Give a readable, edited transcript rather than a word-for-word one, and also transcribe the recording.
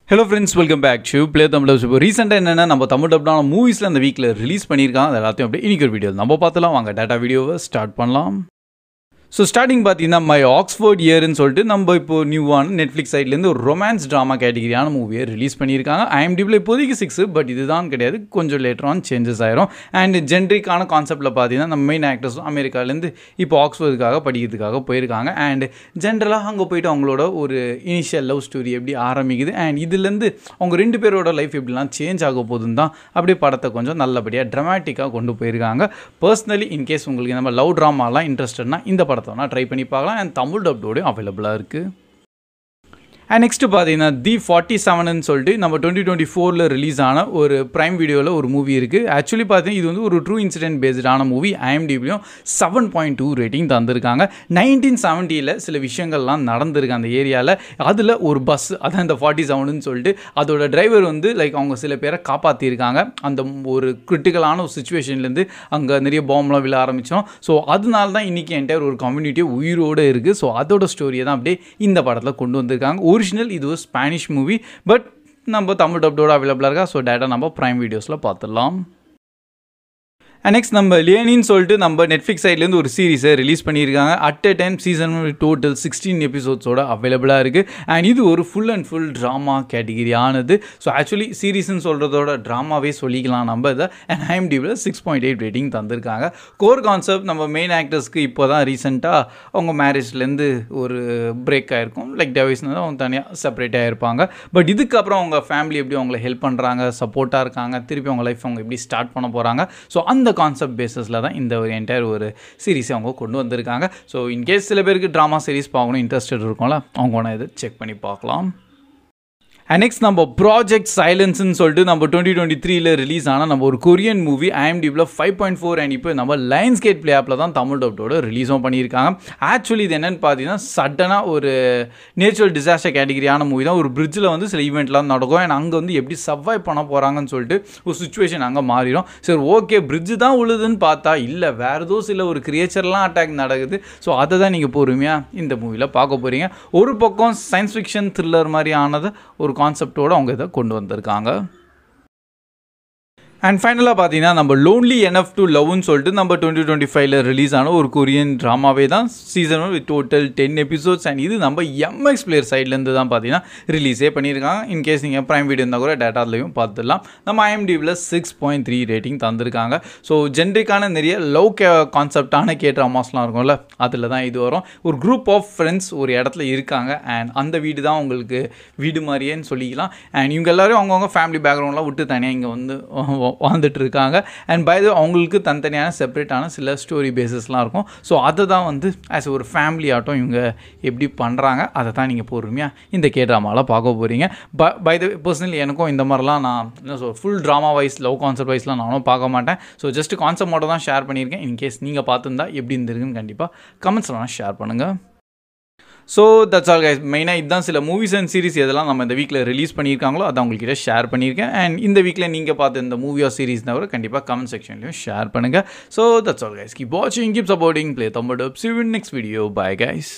Hello friends, welcome back to Play Tamil Dub. இப்போ ரீசெண்டாக என்னென்னா நம்ம தமிழ் டப்டான மூவிஸில் அந்த வீக்கில் ரிலீஸ் பண்ணியிருக்காங்க. அது எல்லாத்தையும் அப்படியே இன்னைக்கு ஒரு வீடியோ நம்ம பார்த்துலாம். வாங்க டேட்டா வீடியோவை ஸ்டார்ட் பண்ணலாம். ஸோ ஸ்டார்டிங் பார்த்தீங்கன்னா மை ஆக்ஸ்ஃபோர்ட் இயர்னு சொல்லிட்டு நம்ம இப்போ நியூவான நெட்ஃப்ளிக்ஸ் சைட்லேருந்து ஒரு ரொமான்ஸ் ட்ராமா கேட்டகிரியான மூவியை ரிலீஸ் பண்ணியிருக்காங்க. IMDbல இப்போதைக்கு 6, பட் இதுதான் கிடையாது, கொஞ்சம் லேட்டர் ஆன் சேஞ்சஸ் ஆயிரும். அண்ட் ஜென்ரிக்கான கான்செப்ட்டில் பார்த்தீங்கன்னா நம்ம மெயின் ஆக்டர்ஸும் அமெரிக்காலேருந்து இப்போ ஆக்ஸ்ஃபோர்டுக்காக படிக்கிறதுக்காக போயிருக்காங்க. அண்ட் ஜென்ரலாக அங்கே போயிட்டு அவங்களோட ஒரு இனிஷியல் லவ் ஸ்டோரி எப்படி ஆரம்பிக்குது அண்ட் இதுலேருந்து அவங்க 2 பேரோட லைஃப் எப்படிலாம் சேஞ்ச் ஆக போகுதுன்னு தான் அப்படியே படத்தை கொஞ்சம் நல்லபடியாக ட்ராமாட்டிக்காக கொண்டு போயிருக்காங்க. பர்சனலி இன்கேஸ் உங்களுக்கு நம்ம லவ் ட்ராமாலாம் இன்ட்ரெஸ்டட்னா இந்த படத்தை ட்ரை பண்ணி பார்க்கலாம். அண்ட் தமிழ் டப்டோட அவைலபிளாக இருக்குது. அண்ட் நெக்ஸ்ட்டு பார்த்தீங்கன்னா தி 47ன்னு சொல்லிட்டு நம்ம 2024 ரிலீஸ் ஆன ஒரு ப்ரைம் வீடியோவில் ஒரு மூவி இருக்குது. ஆக்சுவலி பார்த்தீங்கன்னா இது வந்து ஒரு ட்ரூ இன்சிடென்ட் பேஸ்டான மூவி. IMDbலையும் 7.2 ரேட்டிங் தந்திருக்காங்க. 1970 சில விஷயங்கள்லாம் நடந்திருக்கு அந்த ஏரியாவில். அதில் ஒரு பஸ், அதான் இந்த 47ன்னு சொல்லிட்டு அதோட டிரைவர் வந்து லைக் அவங்க சில பேரை காப்பாற்றிருக்காங்க. அந்த ஒரு கிரிட்டிக்கலான ஒரு சுச்சுவேஷன்லேருந்து அங்கே நிறைய பாம்லாம் விழ ஆரம்பித்தோம். ஸோ அதனால தான் இன்றைக்கி என்டையர் ஒரு கம்யூனிட்டியே உயிரோடு இருக்குது. ஸோ அதோட ஸ்டோரியை தான் அப்படியே இந்த படத்தில் கொண்டு வந்திருக்காங்க. ஒரிஜினல் இது ஒரு ஸ்பானிஷ் மூவி, பட் நம்ம தமிழ் டப்டோட அவைலபிளாக இருக்கா. ஸோ டேட்டா நம்ம ப்ரைம் வீடியோஸில் பார்த்துடலாம். நெக்ஸ்ட் நம்ம லியனின்னு சொல்லிட்டு நம்ம நெட்ஃப்ளிக்ஸ் சைட்லேருந்து ஒரு சீரிஸை ரிலீஸ் பண்ணியிருக்காங்க. At a time season total 16 எபிசோட்ஸோட அவைலபிளாக இருக்குது. அண்ட் இது ஒரு full and full drama category ஆனது. ஸோ ஆக்சுவலி சீரீஸ்ன்னு சொல்கிறதோட ட்ராமாவே சொல்லிக்கலாம் நம்ம இதை. அண்ட் IMDbல 6.8 ரேட்டிங் தந்திருக்காங்க. கோர் கான்செப்ட் நம்ம மெயின் ஆக்டர்ஸ்க்கு இப்போ தான் ரீசெண்டாக அவங்க மேரேஜ்லேருந்து ஒரு பிரேக் ஆகிருக்கும். லைக் டெவைஸ்னு அவங்க தனியாக செப்பரேட் ஆகிருப்பாங்க. பட் இதுக்கப்புறம் அவங்க ஃபேமிலி எப்படி அவங்களை ஹெல்ப் பண்ணுறாங்க, சப்போர்ட்டாக இருக்காங்க, திருப்பி அவங்க லைஃப் அவங்க எப்படி ஸ்டார்ட் பண்ண போகிறாங்க. ஸோ அந்த கான்செப்ட் பேஸஸில் தான் இந்த ஒரு என்டையர் ஒரு சீரீஸை அவங்க கொண்டு வந்திருக்காங்க. ஸோ இன்கேஸ் சில பேருக்கு ட்ராமா சீரீஸ் பார்க்கணும் இன்ட்ரெஸ்டட் இருக்கும்ல, அவங்க ஒன்று இதை செக் பண்ணி பார்க்கலாம். அண்ட் நெக்ஸ்ட் நம்ம ப்ராஜெக்ட் சைலன்ஸ்ன்னு சொல்லிட்டு நம்ம 2023 ரிலீஸ் ஆனால் நம்ம ஒரு கொரியன் மூவி. IMDbல 5.4 அண்ட் இப்போ நம்ம லயன்ஸ் கேட் ப்ளே ஆப்பில் தான் தமிழ் டப்டோட ரிலீஸும் பண்ணியிருக்காங்க. ஆக்சுவலி இது என்னென்னு பார்த்தீங்கன்னா சடனாக ஒரு நேச்சுரல் டிசாஸ்டர் கேட்டகிரியான மூவி தான். ஒரு பிரிட்ஜில் வந்து சில ஈவெண்ட்லாம் நடக்கும். அண்ட் அங்கே வந்து எப்படி சர்வைவ் பண்ண போகிறாங்கன்னு சொல்லிட்டு ஒரு சுச்சுவேஷன் அங்கே மாறிடும். சரி, ஓகே, பிரிட்ஜு தான் உழுதுன்னு பார்த்தா இல்லை, வேறு ஏதோ சில ஒரு கிரியேச்சர்லாம் அட்டாக் நடக்குது. ஸோ அதை தான் நீங்கள் பொறுமையாக இந்த மூவியில் பார்க்க போகிறீங்க. ஒரு பக்கம் சயின்ஸ் ஃபிக்ஷன் த்ரில்லர் மாதிரி ஆனது ஒரு கான்செப்டோடு அவங்க இதை கொண்டு வந்திருக்காங்க. அண்ட் ஃபைனலாக பார்த்தீங்கன்னா நம்ம லோன்லி எனஃப் டு லவ்னு சொல்லிட்டு நம்ம 2025 ரிலீஸ் ஆன ஒரு கொரியன் ட்ராமாவே தான். Season 1 with total 10 episodes. And இது நம்ம MX பிளேயர் சைட்லேருந்து தான் பார்த்தீங்கன்னா ரிலீஸே பண்ணியிருக்காங்க. இன்கேஸ் நீங்கள் ப்ரைம் வீடியோ இருந்தால் கூட டேட்டாலையும் பார்த்துடலாம். நம்ம IMDbல 6.3 ரேட்டிங் தந்திருக்காங்க. ஸோ ஜென்ரிக்கான நிறைய லவ் கான்செப்டான ட்ராமாஸ்லாம் இருக்கும்ல, அதில் தான் இது வரும். ஒரு குரூப் ஆஃப் ஃப்ரெண்ட்ஸ் ஒரு இடத்துல இருக்காங்க. அண்ட் அந்த வீடு தான் உங்களுக்கு வீடு மாதிரியேன்னு சொல்லிக்கலாம். அண்ட் இவங்க எல்லோரும் அவங்கவுங்க ஃபேமிலி பேக்ரவுண்ட்லாம் விட்டு தனியாக இங்கே வந்து வாழ்ந்துட்டு இருக்காங்க. அண்ட் பை த அவங்களுக்கு தனித்தனியான செப்பரேட்டான சில ஸ்டோரி பேஸஸ்லாம் இருக்கும். ஸோ அதை தான் வந்து ஆஸ் ஒரு ஃபேமிலி ஆட்டம் இவங்க எப்படி பண்ணுறாங்க, அதை தான் நீங்கள் பொறுமையாக இந்த ட்ராமாவில் பார்க்க போகிறீங்க. பை த பர்சனலி எனக்கும் இந்த மாதிரிலாம் நான் என்ன சொல் full drama wise love concept வைஸ்லாம் நானும் பார்க்க மாட்டேன். ஸோ ஜஸ்ட் கான்செப்ட் மட்டும் தான் ஷேர் பண்ணியிருக்கேன். இன்கேஸ் நீங்கள் பார்த்துருந்தா எப்படி இருந்திருக்குன்னு கண்டிப்பாக கமெண்ட்ஸ்லாம் ஷேர் பண்ணுங்கள். So that's all guys. மெயினாக இதுதான் சில மூவிஸ் அண்ட் சீரிஸ் எதெல்லாம் நம்ம இந்த வீக்கில் ரிலீஸ் பண்ணியிருக்காங்களோ அதை உங்கள்கிட்ட ஷேர் பண்ணியிருக்கேன். அண்ட் இந்த வீக்கில் நீங்கள் பார்த்து இந்த மூவி ஆர் சீரிஸ் தவிர கண்டிப்பாக கமெண்ட் செக்ஷன்லையும் ஷேர் பண்ணுங்கள். So that's all guys. Keep வாட்சிங், keep supporting Play Tamil Dub. See you in next video. Bye guys.